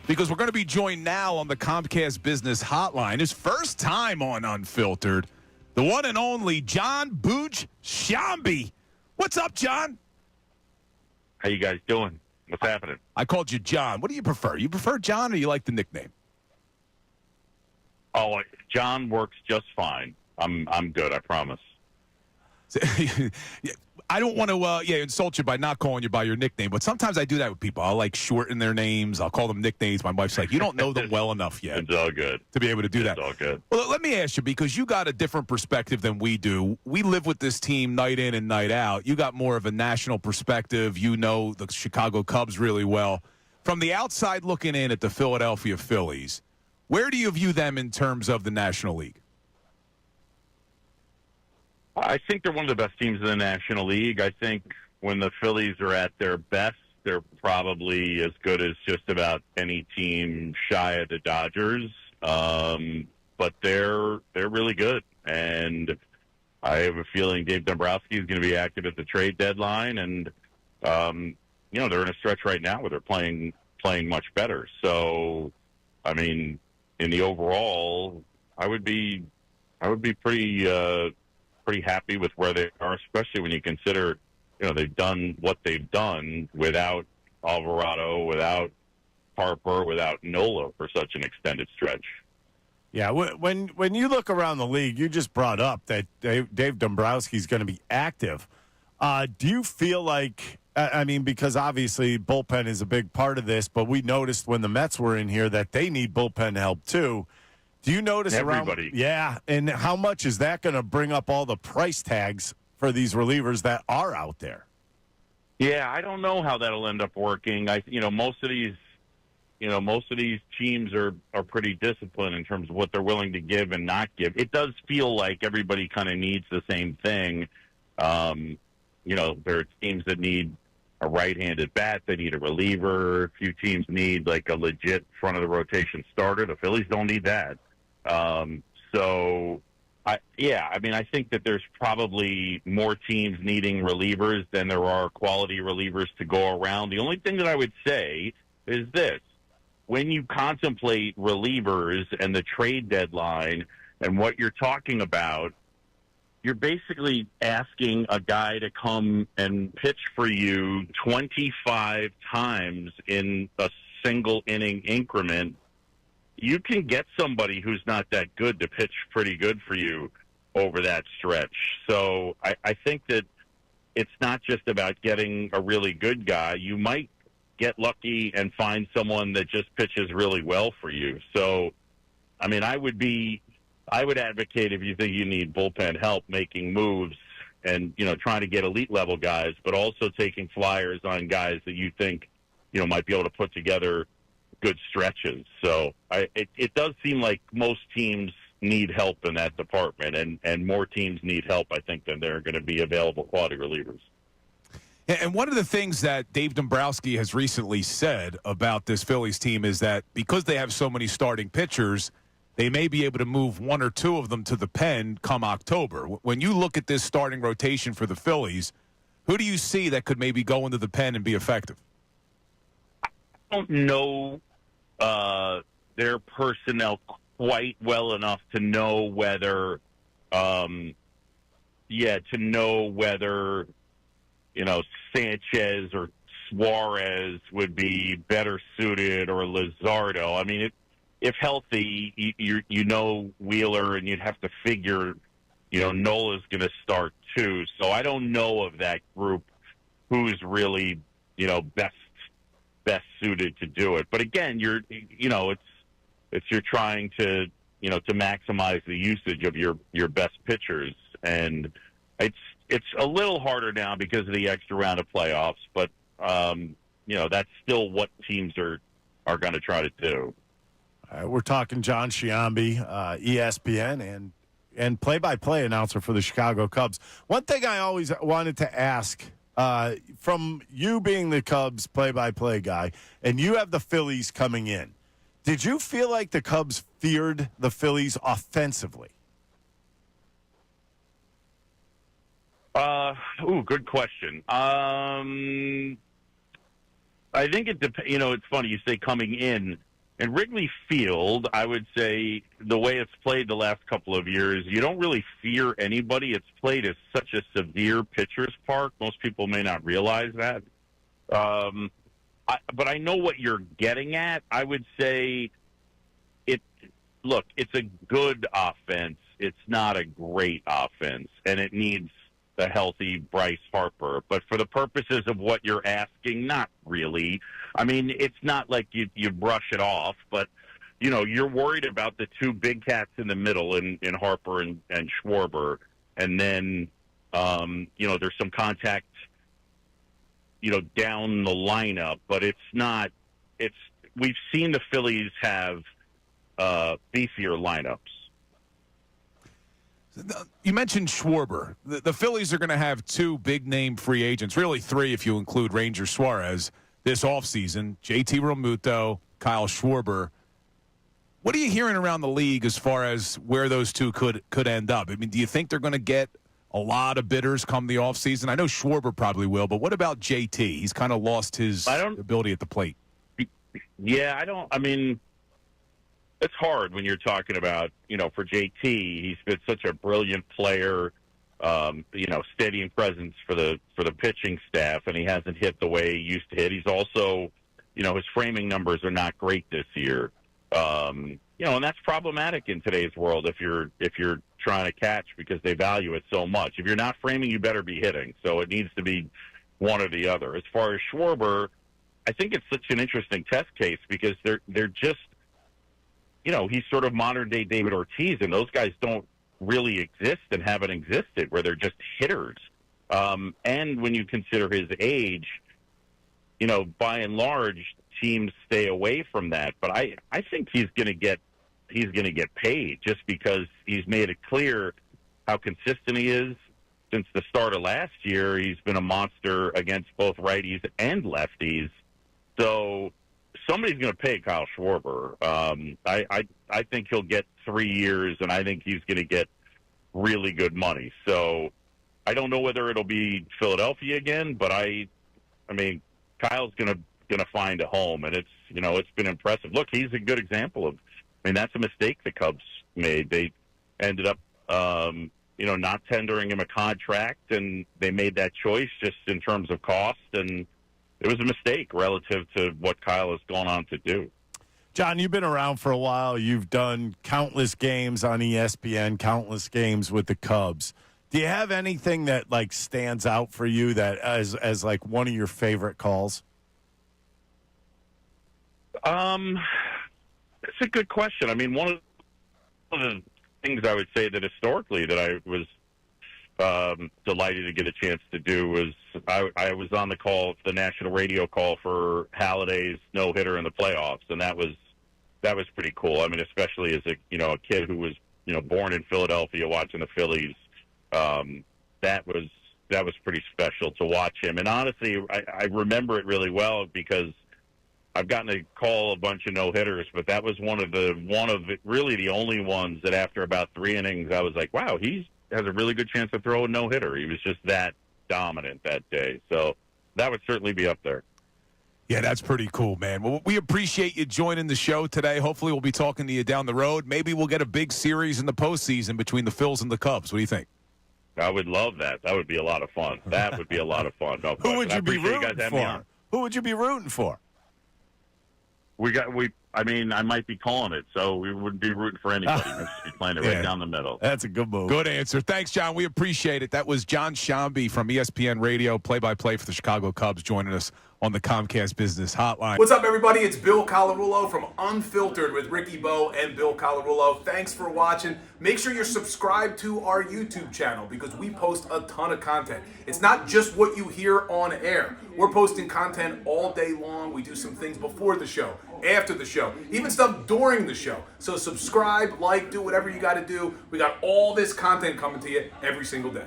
because we're going to be joined now on the Comcast Business Hotline. His first time on Unfiltered, the one and only John Boog Sciambi. What's up, John? How you guys doing? What's happening? I called you John. What do you prefer? You prefer John or you like the nickname? Oh, John works just fine. I'm good, I promise. I don't want to insult you by not calling you by your nickname, but sometimes I do that with people. I'll shorten their names. I'll call them nicknames. My wife's like, you don't know them well enough yet. It's all good. To be able to do that. It's all good. Well, let me ask you, because you got a different perspective than we do. We live with this team night in and night out. You got more of a national perspective. You know the Chicago Cubs really well. From the outside looking in at the Philadelphia Phillies, where do you view them in terms of the National League? I think they're one of the best teams in the National League. I think when the Phillies are at their best, they're probably as good as just about any team shy of the Dodgers. But they're really good. And I have a feeling Dave Dombrowski is going to be active at the trade deadline. And, they're in a stretch right now where they're playing much better. So, I mean, in the overall, I would be pretty happy with where they are, especially when you consider, they've done what they've done without Alvarado, without Harper, without Nola for such an extended stretch. Yeah, when you look around the league, you just brought up that Dave Dombrowski is going to be active. Do you feel like, because obviously bullpen is a big part of this, but we noticed when the Mets were in here that they need bullpen help too. Do you notice everybody? Yeah, and how much is that going to bring up all the price tags for these relievers that are out there? Yeah, I don't know how that'll end up working. Most of these teams are pretty disciplined in terms of what they're willing to give and not give. It does feel like everybody kind of needs the same thing. There are teams that need a right-handed bat. They need a reliever. A few teams need a legit front of the rotation starter. The Phillies don't need that. I think that there's probably more teams needing relievers than there are quality relievers to go around. The only thing that I would say is this. When you contemplate relievers and the trade deadline and what you're talking about, you're basically asking a guy to come and pitch for you 25 times in a single inning increment. You can get somebody who's not that good to pitch pretty good for you over that stretch. So I think that it's not just about getting a really good guy. You might get lucky and find someone that just pitches really well for you. So, I would advocate, if you think you need bullpen help, making moves and, trying to get elite level guys, but also taking flyers on guys that you think, might be able to put together good stretches. So it does seem like most teams need help in that department, and more teams need help, I think, than there are going to be available quality relievers. And one of the things that Dave Dombrowski has recently said about this Phillies team is that because they have so many starting pitchers, they may be able to move one or two of them to the pen come October. When you look at this starting rotation for the Phillies, who do you see that could maybe go into the pen and be effective? I don't know their personnel quite well enough to know whether, Sanchez or Suarez would be better suited, or Luzardo. If healthy, Wheeler, and you'd have to figure, Nola's going to start too. So I don't know of that group who's really, best suited to do it. But again, you're trying to maximize the usage of your best pitchers, and it's a little harder now because of the extra round of playoffs. But that's still what teams are going to try to do. We're talking John Sciambi, ESPN, and play-by-play announcer for the Chicago Cubs. One thing I always wanted to ask, from you being the Cubs play-by-play guy, and you have the Phillies coming in, did you feel like the Cubs feared the Phillies offensively? Good question. I think it depends. It's funny you say coming in. in Wrigley Field, I would say the way it's played the last couple of years, you don't really fear anybody. It's played as such a severe pitcher's park. Most people may not realize that. But I know what you're getting at. I would say it's a good offense. It's not a great offense, and it needs a healthy Bryce Harper. But for the purposes of what you're asking, not really. I mean, it's not like you brush it off, but, you're worried about the two big cats in the middle in Harper and Schwarber. And then, there's some contact, down the lineup, but we've seen the Phillies have beefier lineups. You mentioned Schwarber. The Phillies are going to have two big-name free agents, really three if you include Ranger Suarez, this offseason, JT Realmuto, Kyle Schwarber. What are you hearing around the league as far as where those two could end up? I mean, do you think they're going to get a lot of bidders come the offseason? I know Schwarber probably will, but what about JT? He's kind of lost his ability at the plate. Yeah, it's hard when you're talking about, for JT, he's been such a brilliant player, steadying presence for the pitching staff, and he hasn't hit the way he used to hit. He's also, his framing numbers are not great this year. And that's problematic in today's world if you're trying to catch because they value it so much. If you're not framing, you better be hitting. So it needs to be one or the other. As far as Schwarber, I think it's such an interesting test case because they're just, he's sort of modern-day David Ortiz, and those guys don't really exist and haven't existed, where they're just hitters. And when you consider his age, by and large, teams stay away from that. But I think he's going to get paid just because he's made it clear how consistent he is. Since the start of last year, he's been a monster against both righties and lefties. So somebody's going to pay Kyle Schwarber. I think he'll get 3 years, and I think he's going to get really good money. So I don't know whether it'll be Philadelphia again, but I mean, Kyle's going to find a home, and it's been impressive. Look, he's a good example of. I mean, that's a mistake the Cubs made. They ended up, not tendering him a contract, and they made that choice just in terms of cost, and it was a mistake relative to what Kyle has gone on to do. John, you've been around for a while. You've done countless games on ESPN, countless games with the Cubs. Do you have anything that stands out for you that as one of your favorite calls? It's a good question. I mean, one of the things I would say that historically that I was delighted to get a chance to do was I was on the national radio call for Halliday's no-hitter in the playoffs, and that was pretty cool. I mean, especially as a kid who was born in Philadelphia watching the Phillies, that was pretty special to watch him. And honestly, I remember it really well because I've gotten to call a bunch of no-hitters, but that was one of really the only ones that after about 3 innings, I was like, wow, he has a really good chance to throw a no-hitter. He was just that dominant that day. So that would certainly be up there. Yeah, that's pretty cool, man. Well, we appreciate you joining the show today. Hopefully we'll be talking to you down the road. Maybe we'll get a big series in the postseason between the Phils and the Cubs. What do you think? I would love that. That would be a lot of fun. That would be a lot of fun. No Who would you be rooting for? Who would you be rooting for? I might be calling it, so we wouldn't be rooting for anybody. We'd just be playing it right down the middle. That's a good move. Good answer. Thanks, John. We appreciate it. That was John Sciambi from ESPN Radio, play-by-play for the Chicago Cubs, joining us on the Comcast Business Hotline. What's up, everybody? It's Bill Colarulo from Unfiltered with Ricky Bo and Bill Colarulo. Thanks for watching. Make sure you're subscribed to our YouTube channel because we post a ton of content. It's not just what you hear on air. We're posting content all day long. We do some things before the show, after the show, even stuff during the show. So subscribe, do whatever you got to do. We got all this content coming to you every single day.